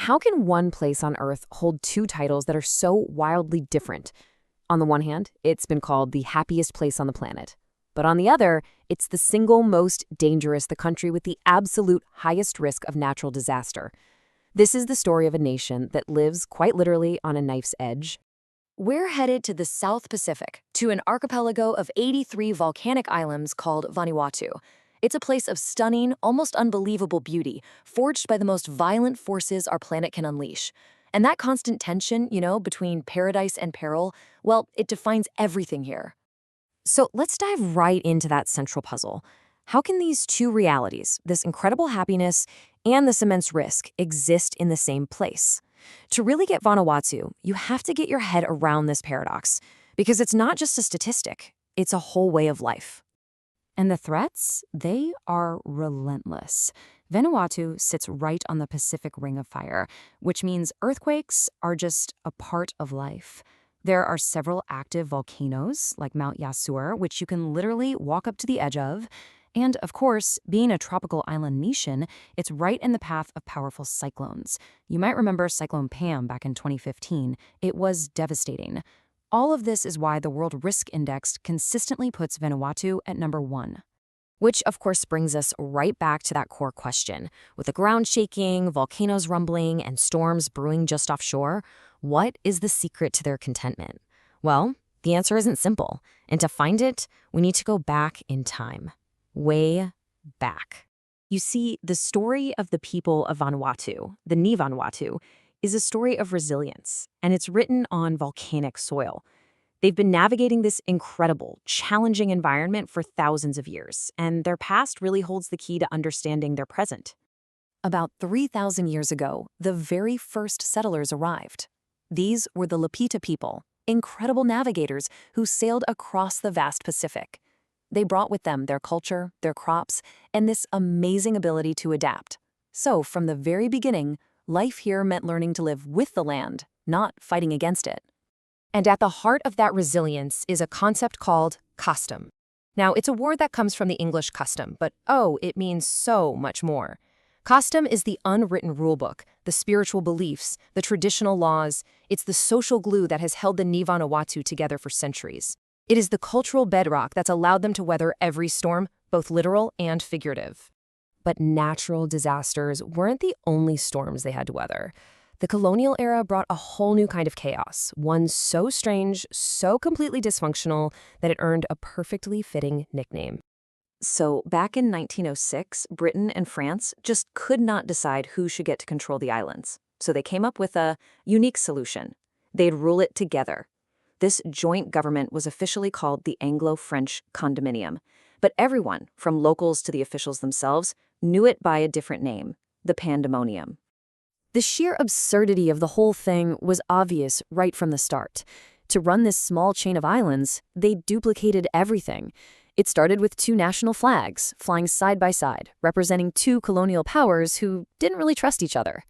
How can one place on Earth hold two titles that are so wildly different? On the one hand, it's been called the happiest place on the planet. But on the other, it's the single most dangerous, the country with the absolute highest risk of natural disaster. This is the story of a nation that lives quite literally on a knife's edge. We're headed to the South Pacific, to an archipelago of 83 volcanic islands called Vanuatu. It's a place of stunning, almost unbelievable beauty, forged by the most violent forces our planet can unleash. And that constant tension, between paradise and peril, well, it defines everything here. So let's dive right into that central puzzle. How can these two realities, this incredible happiness and this immense risk, exist in the same place? To really get Vanuatu, you have to get your head around this paradox, because it's not just a statistic, it's a whole way of life. And the threats, they are relentless. Vanuatu sits right on the Pacific Ring of Fire, which means earthquakes are just a part of life. There are several active volcanoes, like Mount Yasur, which you can literally walk up to the edge of. And, of course, being a tropical island nation, it's right in the path of powerful cyclones. You might remember Cyclone Pam back in 2015. It was devastating. All of this is why the World Risk Index consistently puts Vanuatu at number 1. Which, of course, brings us right back to that core question. With the ground shaking, volcanoes rumbling, and storms brewing just offshore, what is the secret to their contentment? Well, the answer isn't simple. And to find it, we need to go back in time. Way back. You see, the story of the people of Vanuatu, the Ni Vanuatu, is a story of resilience, and it's written on volcanic soil. They've been navigating this incredible, challenging environment for thousands of years, and their past really holds the key to understanding their present. About 3,000 years ago, the very first settlers arrived. These were the Lapita people, incredible navigators who sailed across the vast Pacific. They brought with them their culture, their crops, and this amazing ability to adapt. So, from the very beginning, life here meant learning to live with the land, not fighting against it. And at the heart of that resilience is a concept called custom. Now, it's a word that comes from the English custom, but it means so much more. Custom is the unwritten rulebook, the spiritual beliefs, the traditional laws. It's the social glue that has held the Ni Vanuatu together for centuries. It is the cultural bedrock that's allowed them to weather every storm, both literal and figurative. But natural disasters weren't the only storms they had to weather. The colonial era brought a whole new kind of chaos, one so strange, so completely dysfunctional, that it earned a perfectly fitting nickname. So, back in 1906, Britain and France just could not decide who should get to control the islands. So they came up with a unique solution. They'd rule it together. This joint government was officially called the Anglo-French Condominium, but everyone, from locals to the officials themselves, knew it by a different name, the Pandemonium. The sheer absurdity of the whole thing was obvious right from the start. To run this small chain of islands, they duplicated everything. It started with 2 national flags, flying side by side, representing 2 colonial powers who didn't really trust each other.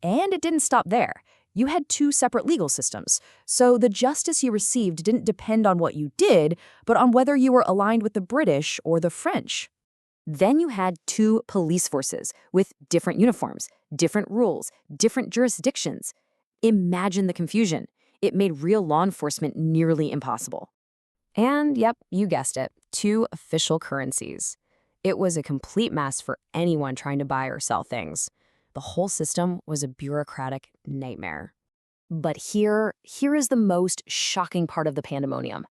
And it didn't stop there. You had 2 separate legal systems, so the justice you received didn't depend on what you did, but on whether you were aligned with the British or the French. Then you had 2 police forces with different uniforms, different rules, different jurisdictions. Imagine the confusion. It made real law enforcement nearly impossible. And yep, you guessed it, 2 official currencies. It was a complete mess for anyone trying to buy or sell things. The whole system was a bureaucratic nightmare. But here is the most shocking part of the pandemonium.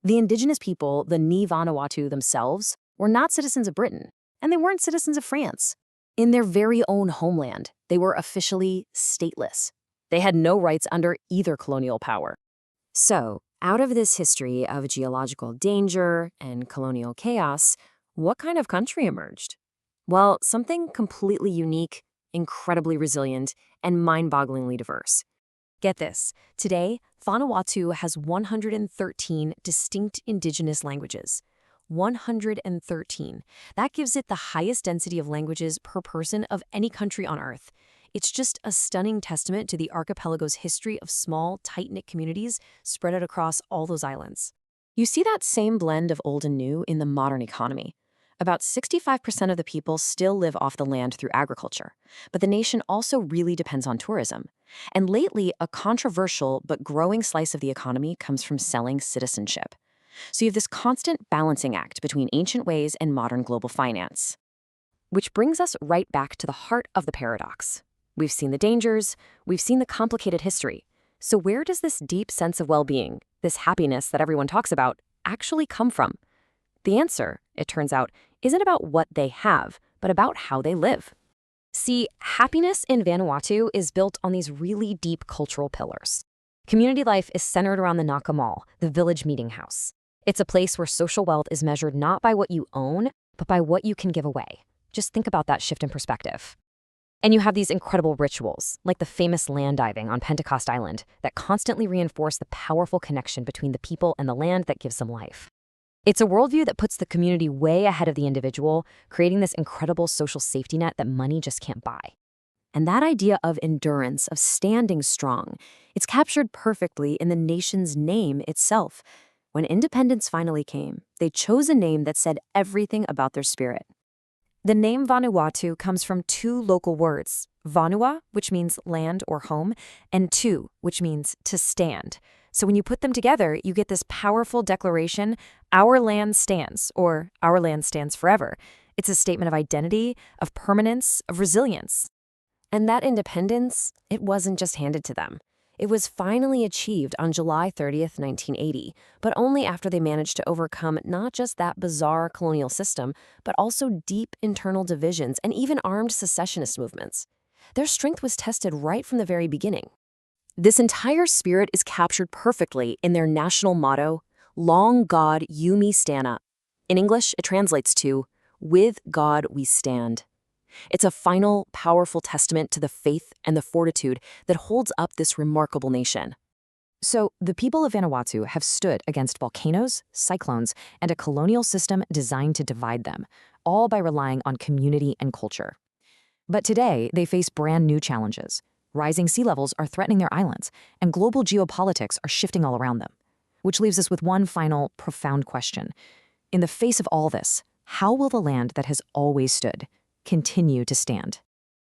The indigenous people, the Ni Vanuatu themselves, were not citizens of Britain, and they weren't citizens of France. In their very own homeland, they were officially stateless. They had no rights under either colonial power. So, out of this history of geological danger and colonial chaos, what kind of country emerged? Well, something completely unique, incredibly resilient, and mind-bogglingly diverse. Get this, today, Vanuatu has 113 distinct indigenous languages. 113. That gives it the highest density of languages per person of any country on Earth. It's just a stunning testament to the archipelago's history of small, tight-knit communities spread out across all those islands. You see that same blend of old and new in the modern economy. About 65% of the people still live off the land through agriculture, but the nation also really depends on tourism. And lately, a controversial but growing slice of the economy comes from selling citizenship. So you have this constant balancing act between ancient ways and modern global finance. Which brings us right back to the heart of the paradox. We've seen the dangers, we've seen the complicated history. So where does this deep sense of well-being, this happiness that everyone talks about, actually come from? The answer, it turns out, isn't about what they have, but about how they live. See, happiness in Vanuatu is built on these really deep cultural pillars. Community life is centered around the Naka Mall, the village meeting house. It's a place where social wealth is measured not by what you own, but by what you can give away. Just think about that shift in perspective. And you have these incredible rituals, like the famous land diving on Pentecost Island, that constantly reinforce the powerful connection between the people and the land that gives them life. It's a worldview that puts the community way ahead of the individual, creating this incredible social safety net that money just can't buy. And that idea of endurance, of standing strong, it's captured perfectly in the nation's name itself. When independence finally came, they chose a name that said everything about their spirit. The name Vanuatu comes from two local words, Vanua, which means land or home, and tu, which means to stand. So when you put them together, you get this powerful declaration, our land stands, or our land stands forever. It's a statement of identity, of permanence, of resilience. And that independence, it wasn't just handed to them. It was finally achieved on July 30th, 1980, but only after they managed to overcome not just that bizarre colonial system, but also deep internal divisions and even armed secessionist movements. Their strength was tested right from the very beginning. This entire spirit is captured perfectly in their national motto, Long God Yumi Stana. In English, it translates to, With God we stand. It's a final, powerful testament to the faith and the fortitude that holds up this remarkable nation. So, the people of Vanuatu have stood against volcanoes, cyclones, and a colonial system designed to divide them, all by relying on community and culture. But today, they face brand new challenges. Rising sea levels are threatening their islands, and global geopolitics are shifting all around them. Which leaves us with one final, profound question. In the face of all this, how will the land that has always stood continue to stand?